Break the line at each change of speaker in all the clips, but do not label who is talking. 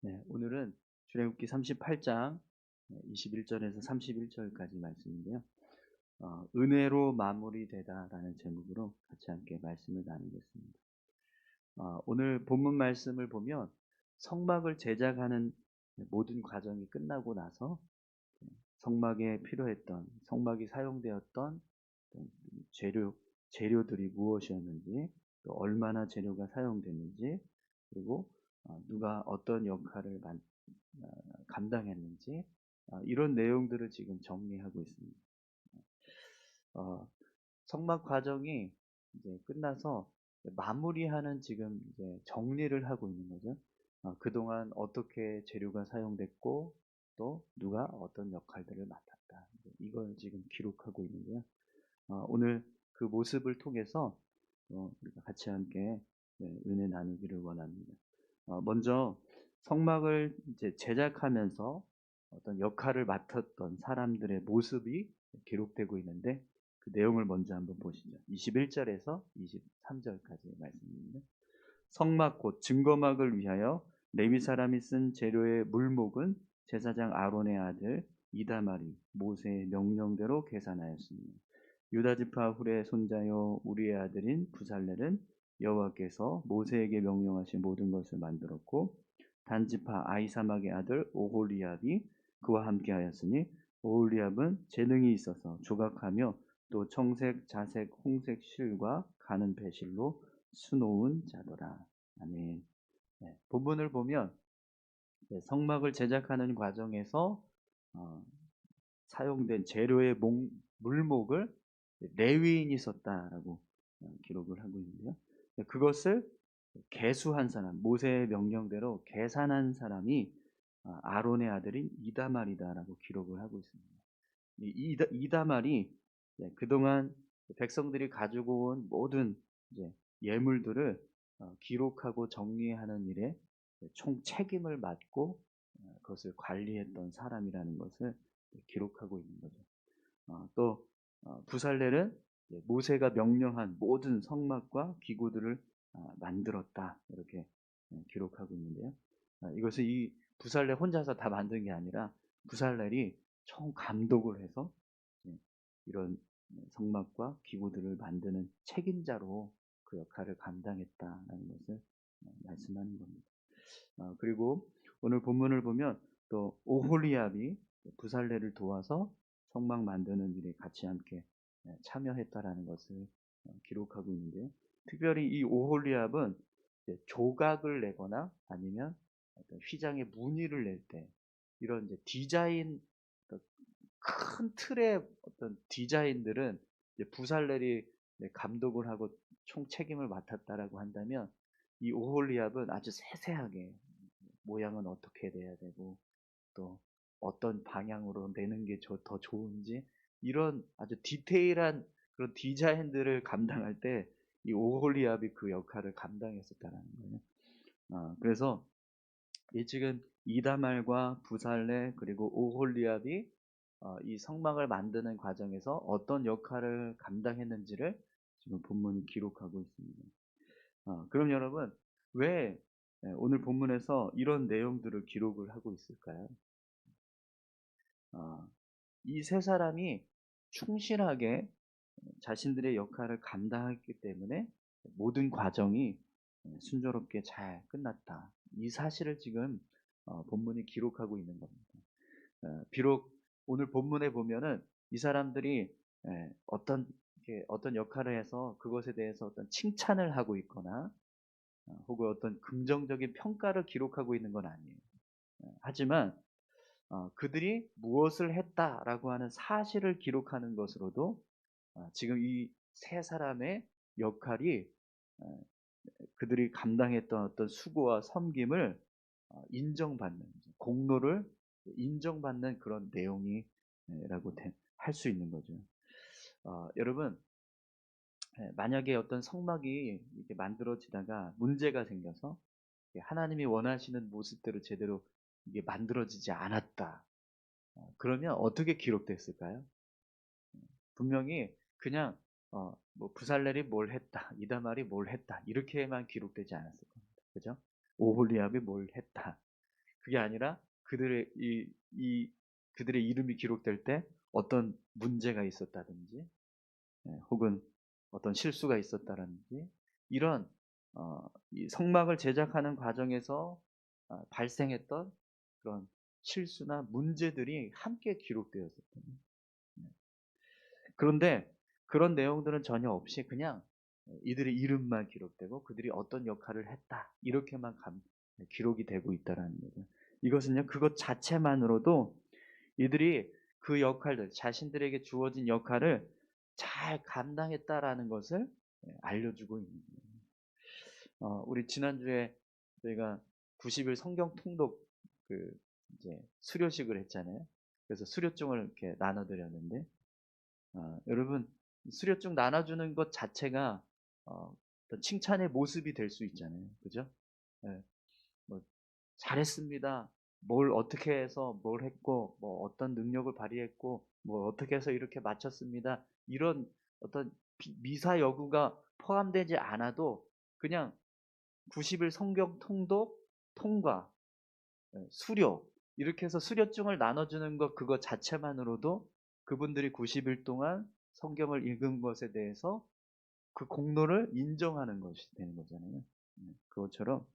네, 오늘은 출애굽기 38장 21절에서 31절까지 말씀인데요. 은혜로 마무리되다라는 제목으로 같이 함께 말씀을 나누겠습니다. 오늘 본문 말씀을 보면 성막을 제작하는 모든 과정이 끝나고 나서 성막에 필요했던, 성막이 사용되었던 재료들이 무엇이었는지, 또 얼마나 재료가 사용됐는지, 그리고 누가 어떤 역할을 감당했는지, 이런 내용들을 지금 정리하고 있습니다. 어, 성막 과정이 이제 끝나서 마무리하는 지금 이제 정리를 하고 있는 거죠. 그동안 어떻게 재료가 사용됐고 또 누가 어떤 역할들을 맡았다. 이걸 지금 기록하고 있는데요. 오늘 그 모습을 통해서 우리가 같이 함께 은혜 나누기를 원합니다. 먼저 성막을 이제 제작하면서 어떤 역할을 맡았던 사람들의 모습이 기록되고 있는데 그 내용을 먼저 한번 보시죠. 21절에서 23절까지의 말씀입니다. 성막 곧 증거막을 위하여 레위 사람이 쓴 재료의 물목은 제사장 아론의 아들 이다말이 모세의 명령대로 계산하였습니다. 유다 지파 훌의 손자요 우리의 아들인 부살렐은 여호와께서 모세에게 명령하신 모든 것을 만들었고 단 지파 아히사막의 아들 오홀리압이 그와 함께하였으니 오홀리압은 재능이 있어서 조각하며 또 청색, 자색, 홍색 실과 가는 배실로 수놓은 자더라. 아멘. 네, 본문을 보면 성막을 제작하는 과정에서 어, 사용된 재료의 물목을 레위인이 썼다라고 기록을 하고 있는데요. 그것을 계수한 사람, 모세의 명령대로 계산한 사람이 아론의 아들인 이다말이다라고 기록을 하고 있습니다. 이다말이 그동안 백성들이 가지고 온 모든 이제 예물들을 기록하고 정리하는 일에 총 책임을 맡고 그것을 관리했던 사람이라는 것을 기록하고 있는 거죠. 또 부살렐은 모세가 명령한 모든 성막과 기구들을 만들었다 이렇게 기록하고 있는데요. 이것을 이 부살렐 혼자서 다 만든 게 아니라 부살렐이 총 감독을 해서 이런 성막과 기구들을 만드는 책임자로 그 역할을 감당했다라는 것을 말씀하는 겁니다. 그리고 오늘 본문을 보면 또 오홀리압이 부살레를 도와서 성막 만드는 일에 같이 함께 참여했다라는 것을 기록하고 있는데요. 특별히 이 오홀리압은 조각을 내거나 아니면 어떤 휘장의 무늬를 낼 때 이런 이제 디자인 큰 틀의 어떤 디자인들은 부살렐이 감독을 하고 총 책임을 맡았다라고 한다면 이 오홀리압은 아주 세세하게 모양은 어떻게 돼야 되고 또 어떤 방향으로 내는 게 더 좋은지 이런 아주 디테일한 그런 디자인들을 감당할 때 이 오홀리압이 그 역할을 감당했었다는 거예요. 그래서 이 지금 이다말과 부살레 그리고 오홀리압이 이 성막을 만드는 과정에서 어떤 역할을 감당했는지를 지금 본문이 기록하고 있습니다. 그럼 여러분 왜 오늘 본문에서 이런 내용들을 기록을 하고 있을까요? 이 세 사람이 충실하게 자신들의 역할을 감당했기 때문에 모든 과정이 순조롭게 잘 끝났다. 이 사실을 지금 본문이 기록하고 있는 겁니다. 비록 오늘 본문에 보면은 이 사람들이 어떤 역할을 해서 그것에 대해서 어떤 칭찬을 하고 있거나 혹은 어떤 긍정적인 평가를 기록하고 있는 건 아니에요. 하지만 그들이 무엇을 했다라고 하는 사실을 기록하는 것으로도 지금 이 세 사람의 역할이 그들이 감당했던 어떤 수고와 섬김을 인정받는 공로를 인정받는 그런 내용이라고 할 수 있는 거죠. 여러분 만약에 어떤 성막이 이렇게 만들어지다가 문제가 생겨서 하나님이 원하시는 모습대로 제대로 이게 만들어지지 않았다. 그러면 어떻게 기록됐을까요? 분명히 그냥 뭐 부살렐이 뭘 했다, 이다말이 뭘 했다 이렇게만 기록되지 않았을 겁니다. 그죠? 오홀리압이 뭘 했다. 그게 아니라 그들의 그들의 이름이 기록될 때 어떤 문제가 있었다든지, 혹은 어떤 실수가 있었다든지, 이런 이 성막을 제작하는 과정에서 발생했던 그런 실수나 문제들이 함께 기록되었었거든요. 그런데 그런 내용들은 전혀 없이 그냥 이들의 이름만 기록되고 그들이 어떤 역할을 했다 이렇게만 기록이 되고 있다라는 거죠. 이것은요, 그것 자체만으로도 이들이 그 역할들, 자신들에게 주어진 역할을 잘 감당했다라는 것을 알려주고 있는 거예요. 우리 지난주에 저희가 90일 성경 통독 그 이제 수료식을 했잖아요. 그래서 수료증을 이렇게 나눠드렸는데, 여러분, 수료증 나눠주는 것 자체가 어떤 칭찬의 모습이 될 수 있잖아요. 그죠? 예, 뭐 잘했습니다. 뭘 어떻게 해서 뭘 했고, 뭐 어떤 능력을 발휘했고, 뭐 어떻게 해서 이렇게 마쳤습니다. 이런 어떤 미사 여구가 포함되지 않아도 그냥 90일 성경 통독, 통과, 수료, 이렇게 해서 수료증을 나눠주는 것 그거 자체만으로도 그분들이 90일 동안 성경을 읽은 것에 대해서 그 공로를 인정하는 것이 되는 거잖아요. 그것처럼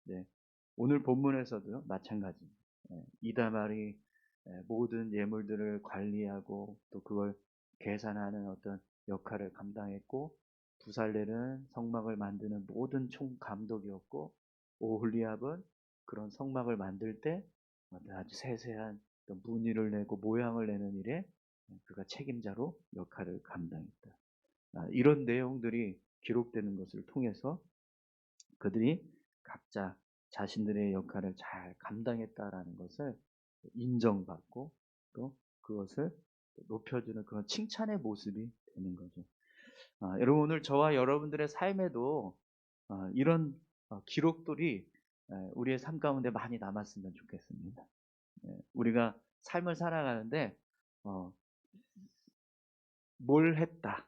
네, 오늘 본문에서도 마찬가지. 이다말이 모든 예물들을 관리하고 또 그걸 계산하는 어떤 역할을 감당했고, 부살렐은 성막을 만드는 모든 총감독이었고, 오홀리압은 그런 성막을 만들 때 아주 세세한 무늬를 내고 모양을 내는 일에 그가 책임자로 역할을 감당했다. 이런 내용들이 기록되는 것을 통해서 그들이 각자 자신들의 역할을 잘 감당했다라는 것을 인정받고 또 그것을 높여주는 그런 칭찬의 모습이 되는 거죠. 여러분, 오늘 저와 여러분들의 삶에도 이런 기록들이 우리의 삶 가운데 많이 남았으면 좋겠습니다. 우리가 삶을 살아가는데 뭘 했다,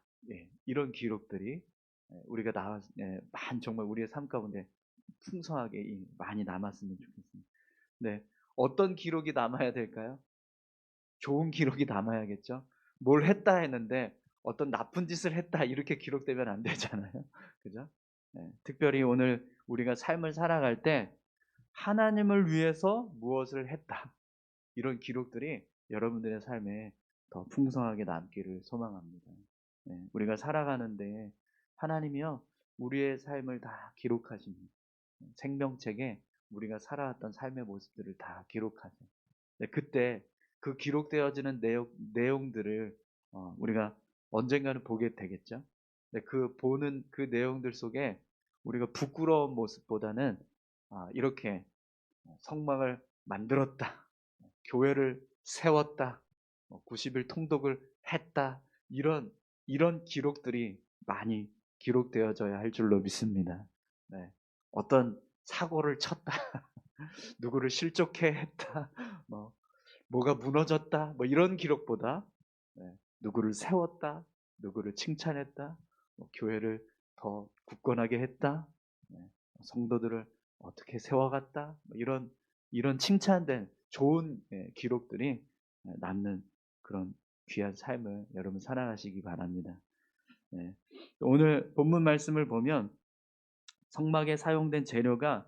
이런 기록들이 우리가 정말 우리의 삶 가운데 풍성하게 많이 남았으면 좋겠습니다. 네, 어떤 기록이 남아야 될까요? 좋은 기록이 남아야겠죠. 뭘 했다 했는데 어떤 나쁜 짓을 했다 이렇게 기록되면 안 되잖아요. 그죠? 특별히 오늘 우리가 삶을 살아갈 때 하나님을 위해서 무엇을 했다, 이런 기록들이 여러분들의 삶에 더 풍성하게 남기를 소망합니다. 우리가 살아가는데 하나님이요, 우리의 삶을 다 기록하십니다. 생명책에 우리가 살아왔던 삶의 모습들을 다 기록하죠. 그때 그 기록되어지는 내용들을 우리가 언젠가는 보게 되겠죠. 그 보는 그 내용들 속에 우리가 부끄러운 모습보다는 이렇게 성막을 만들었다, 교회를 세웠다, 90일 통독을 했다, 이런 기록들이 많이 기록되어져야 할 줄로 믿습니다. 네. 어떤 사고를 쳤다, 누구를 실족해 했다, 뭐가 무너졌다, 이런 기록보다 누구를 세웠다, 누구를 칭찬했다, 교회를 더 굳건하게 했다, 성도들을 어떻게 세워갔다, 이런 칭찬된 좋은 기록들이 남는 그런 귀한 삶을 여러분 살아가시기 바랍니다. 오늘 본문 말씀을 보면 성막에 사용된 재료가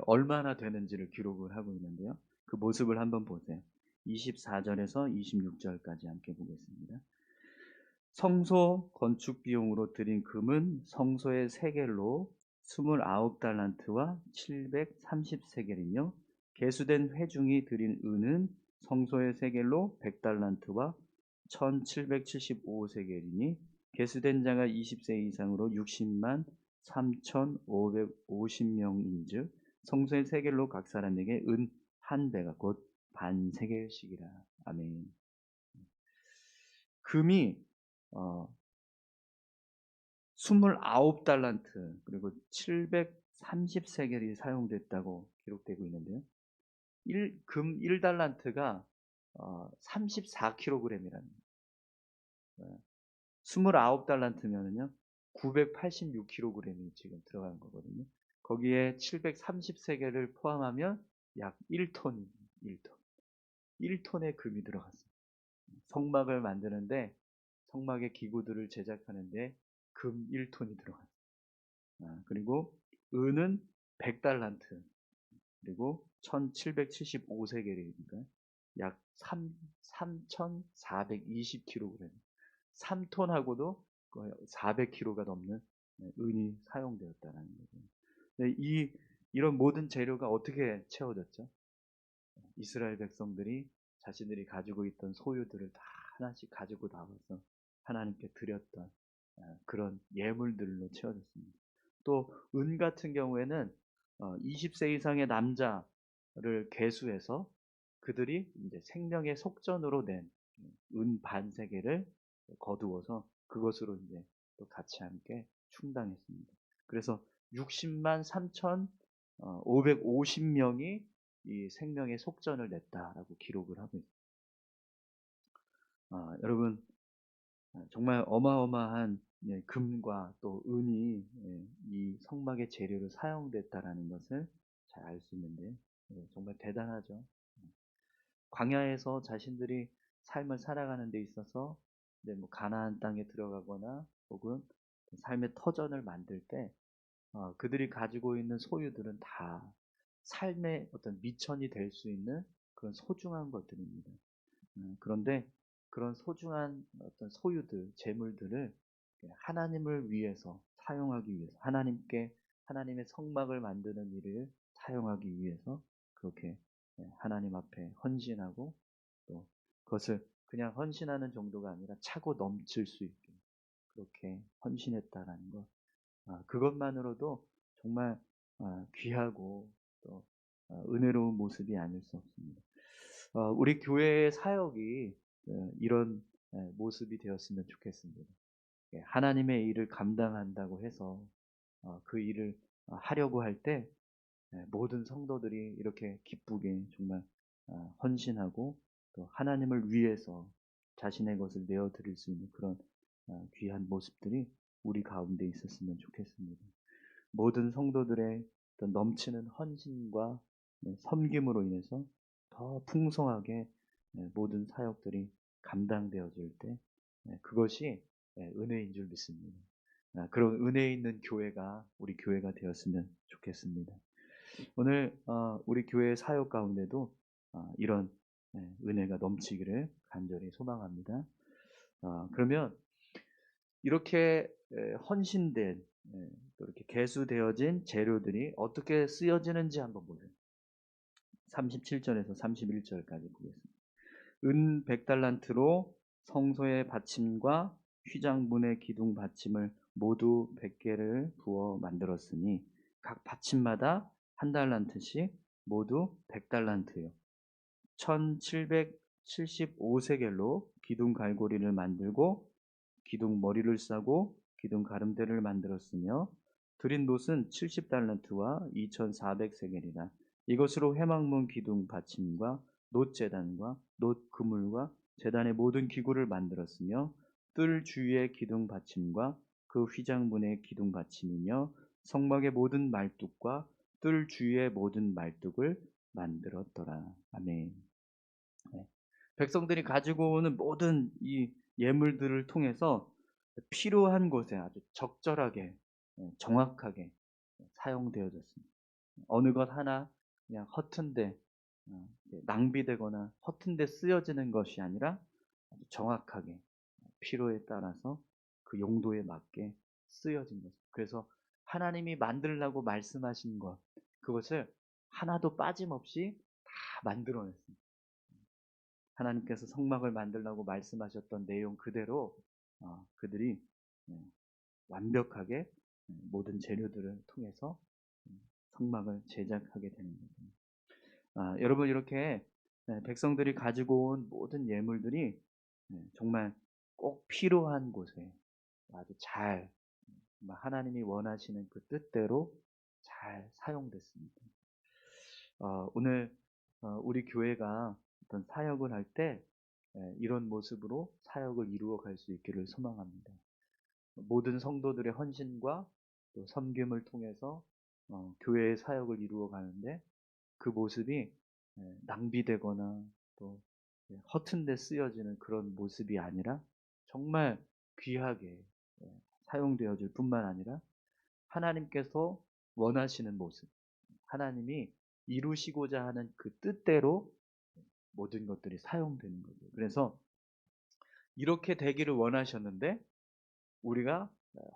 얼마나 되는지를 기록을 하고 있는데요. 그 모습을 한번 보세요. 24절에서 26절까지 함께 보겠습니다. 성소 건축 비용으로 들인 금은 성소의 세겔로 29달란트와 730세겔이며, 개수된 회중이 들인 은은 성소의 세겔로 100달란트와 1775세겔이니, 개수된 자가 20세 이상으로 60만 3550명인즉 성소의 세겔로 각 사람에게 은 한 배가 곧 반세겔씩이라. 아멘. 금이 29달란트 그리고 730세겔이 사용됐다고 기록되고 있는데요. 금 1달란트가 34kg이랍니다. 29달란트면은요 986kg이 지금 들어간 거거든요. 거기에 730세겔을 포함하면 약 1톤, 1톤. 1톤의 금이 들어갔어요. 성막을 만드는데 성막의 기구들을 제작하는데 금 1톤이 들어갔어요. 그리고 은은 100달란트, 그리고 1775세겔이니까 약 3420kg. 3톤하고도 거의 400kg가 넘는 은이 사용되었다는 거죠. 이런 모든 재료가 어떻게 채워졌죠? 이스라엘 백성들이 자신들이 가지고 있던 소유들을 다 하나씩 가지고 나와서 하나님께 드렸던 그런 예물들로 채워졌습니다. 또 은 같은 경우에는 20세 이상의 남자를 계수해서 그들이 이제 생명의 속전으로 낸 은 반세계를 거두어서 그것으로 이제 또 같이 함께 충당했습니다. 그래서 60만 3,550명이 이 생명의 속전을 냈다라고 기록을 하고 있습니다. 여러분, 정말 어마어마한 금과 또 은이 이 성막의 재료로 사용됐다라는 것을 잘 알 수 있는데 정말 대단하죠. 광야에서 자신들이 삶을 살아가는 데 있어서 뭐 가나안 땅에 들어가거나 혹은 삶의 터전을 만들 때 그들이 가지고 있는 소유들은 다 삶의 어떤 미천이 될 수 있는 그런 소중한 것들입니다. 그런데 그런 소중한 어떤 소유들, 재물들을 하나님을 위해서 사용하기 위해서 하나님의 성막을 만드는 일을 사용하기 위해서 그렇게 하나님 앞에 헌신하고 또 그것을 그냥 헌신하는 정도가 아니라 차고 넘칠 수 있게 그렇게 헌신했다라는 것. 그것만으로도 정말 귀하고 또 은혜로운 모습이 아닐 수 없습니다. 우리 교회의 사역이 이런 모습이 되었으면 좋겠습니다. 하나님의 일을 감당한다고 해서 그 일을 하려고 할 때 모든 성도들이 이렇게 기쁘게 정말 헌신하고 또 하나님을 위해서 자신의 것을 내어드릴 수 있는 그런 귀한 모습들이 우리 가운데 있었으면 좋겠습니다. 모든 성도들의 어떤 넘치는 헌신과 섬김으로 인해서 더 풍성하게 모든 사역들이 감당되어질 때 그것이 은혜인 줄 믿습니다. 그런 은혜 있는 교회가 우리 교회가 되었으면 좋겠습니다. 오늘 우리 교회 사역 가운데도 이런 은혜가 넘치기를 간절히 소망합니다. 그러면 이렇게 헌신된 또 이렇게 개수되어진 재료들이 어떻게 쓰여지는지 한번 보세요. 37절에서 31절까지 보겠습니다. 은 100달란트로 성소의 받침과 휘장문의 기둥 받침을 모두 100개를 부어 만들었으니 각 받침마다 한 달란트씩 모두 100달란트요. 1775세겔로 기둥 갈고리를 만들고 기둥 머리를 싸고 기둥 가름대를 만들었으며 드린 놋은 70달란트와 2400세겔이라. 이것으로 회막문 기둥 받침과 놋 제단과 놋 그물과 제단의 모든 기구를 만들었으며 뜰 주위의 기둥 받침과 그 휘장문의 기둥 받침이며 성막의 모든 말뚝과 뜰 주위의 모든 말뚝을 만들었더라. 아멘. 백성들이 가지고 오는 모든 이 예물들을 통해서 필요한 곳에 아주 적절하게 정확하게 사용되어졌습니다. 어느 것 하나 그냥 허튼데 낭비되거나 허튼데 쓰여지는 것이 아니라 아주 정확하게 필요에 따라서 그 용도에 맞게 쓰여진 것. 그래서 하나님이 만들라고 말씀하신 것 그것을 하나도 빠짐없이 다 만들어냈습니다. 하나님께서 성막을 만들라고 말씀하셨던 내용 그대로 그들이 완벽하게 모든 재료들을 통해서 성막을 제작하게 되는 거죠. 여러분 이렇게 백성들이 가지고 온 모든 예물들이 정말 꼭 필요한 곳에 아주 잘 하나님이 원하시는 그 뜻대로 잘 사용됐습니다. 오늘 우리 교회가 어떤 사역을 할 때 이런 모습으로 사역을 이루어 갈 수 있기를 소망합니다. 모든 성도들의 헌신과 또 섬김을 통해서 교회의 사역을 이루어 가는데 그 모습이 낭비되거나 또 허튼 데 쓰여지는 그런 모습이 아니라 정말 귀하게 사용되어질 뿐만 아니라 하나님께서 원하시는 모습, 하나님이 이루시고자 하는 그 뜻대로 모든 것들이 사용되는 거죠. 그래서 이렇게 되기를 원하셨는데 우리가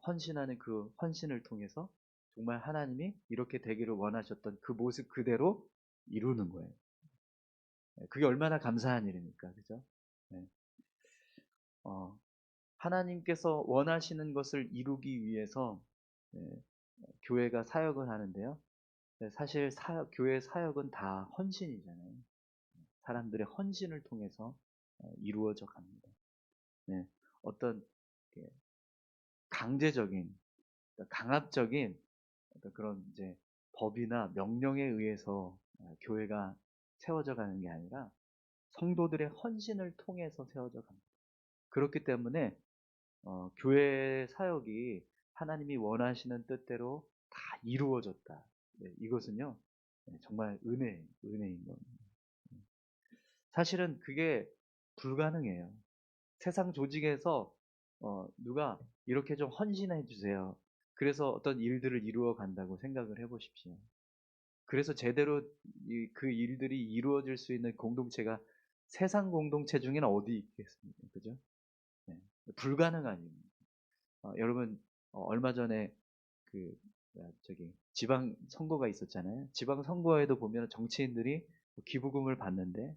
헌신하는 그 헌신을 통해서 정말 하나님이 이렇게 되기를 원하셨던 그 모습 그대로 이루는 거예요. 그게 얼마나 감사한 일입니까? 그죠? 네. 하나님께서 원하시는 것을 이루기 위해서 교회가 사역을 하는데요. 사실 교회 사역은 다 헌신이잖아요. 사람들의 헌신을 통해서 이루어져 갑니다. 네. 어떤 강제적인, 강압적인 그런 이제 법이나 명령에 의해서 교회가 세워져 가는 게 아니라 성도들의 헌신을 통해서 세워져 갑니다. 그렇기 때문에 교회 사역이 하나님이 원하시는 뜻대로 다 이루어졌다. 이것은요 정말 은혜인 겁니다. 사실은 그게 불가능해요. 세상 조직에서 누가 이렇게 좀 헌신해 주세요. 그래서 어떤 일들을 이루어 간다고 생각을 해보십시오. 그래서 제대로 그 일들이 이루어질 수 있는 공동체가 세상 공동체 중에는 어디 있겠습니까? 그죠? 네. 불가능한 일입니다. 여러분 얼마 전에 그 지방 선거가 있었잖아요. 지방 선거에도 보면 정치인들이 기부금을 받는데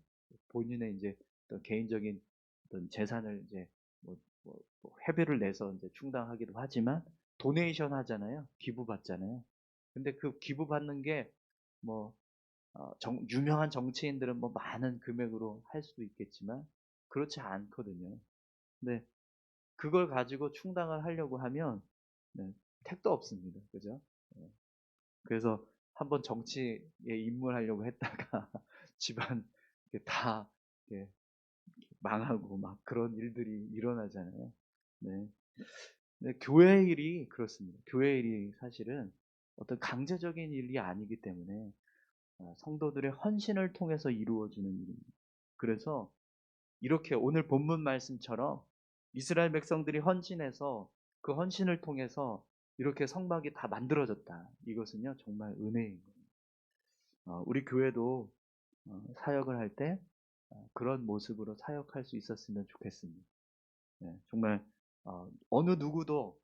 본인의 이제 어떤 개인적인 어떤 재산을 이제 회비를 내서 이제 충당하기도 하지만 도네이션 하잖아요. 기부 받잖아요. 근데 그 기부 받는 게 뭐 유명한 정치인들은 뭐 많은 금액으로 할 수도 있겠지만 그렇지 않거든요. 근데 그걸 가지고 충당을 하려고 하면 택도 없습니다. 그죠? 그래서 한번 정치에 입문하려고 했다가 집안 다 망하고 막 그런 일들이 일어나잖아요. 네. 교회 일이 그렇습니다. 교회 일이 사실은 어떤 강제적인 일이 아니기 때문에 성도들의 헌신을 통해서 이루어지는 일입니다. 그래서 이렇게 오늘 본문 말씀처럼 이스라엘 백성들이 헌신해서 그 헌신을 통해서 이렇게 성막이 다 만들어졌다. 이것은요 정말 은혜인 거예요. 우리 교회도 사역을 할 때 그런 모습으로 사역할 수 있었으면 좋겠습니다. 정말 어느 누구도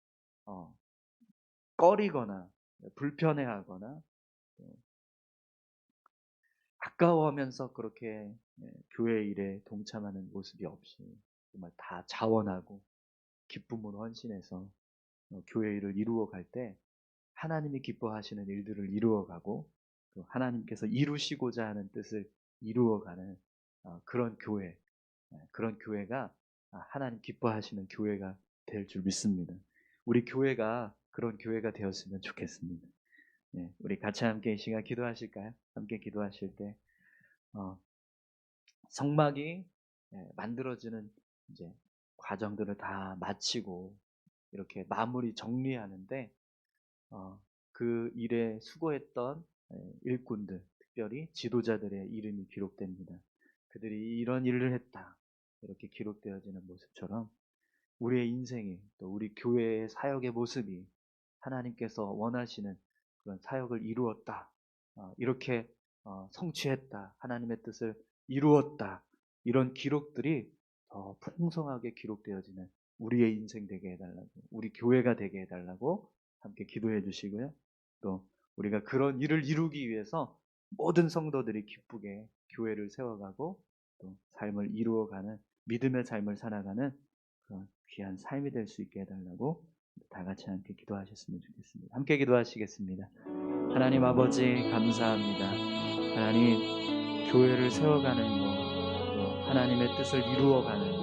꺼리거나 불편해하거나 아까워하면서 그렇게 교회 일에 동참하는 모습이 없이 정말 다 자원하고 기쁨으로 헌신해서 교회 일을 이루어 갈 때 하나님이 기뻐하시는 일들을 이루어가고 또 하나님께서 이루시고자 하는 뜻을 이루어가는 그런 교회, 그런 교회가 하나님 기뻐하시는 교회가 될 줄 믿습니다. 우리 교회가 그런 교회가 되었으면 좋겠습니다. 우리 같이 함께 이 시간 기도하실까요? 함께 기도하실 때 성막이 만들어지는 이제 과정들을 다 마치고 이렇게 마무리 정리하는데 그 일에 수고했던 일꾼들, 특별히 지도자들의 이름이 기록됩니다. 그들이 이런 일을 했다. 이렇게 기록되어지는 모습처럼 우리의 인생이 또 우리 교회의 사역의 모습이 하나님께서 원하시는 그런 사역을 이루었다. 이렇게 성취했다. 하나님의 뜻을 이루었다. 이런 기록들이 더 풍성하게 기록되어지는 우리의 인생 되게 해달라고, 우리 교회가 되게 해달라고 함께 기도해 주시고요. 또 우리가 그런 일을 이루기 위해서 모든 성도들이 기쁘게 교회를 세워가고 또 삶을 이루어가는 믿음의 삶을 살아가는 그런 귀한 삶이 될 수 있게 해달라고 다 같이 함께 기도하셨으면 좋겠습니다. 함께 기도하시겠습니다. 하나님 아버지 감사합니다. 하나님 교회를 세워가는 것, 또 하나님의 뜻을 이루어가는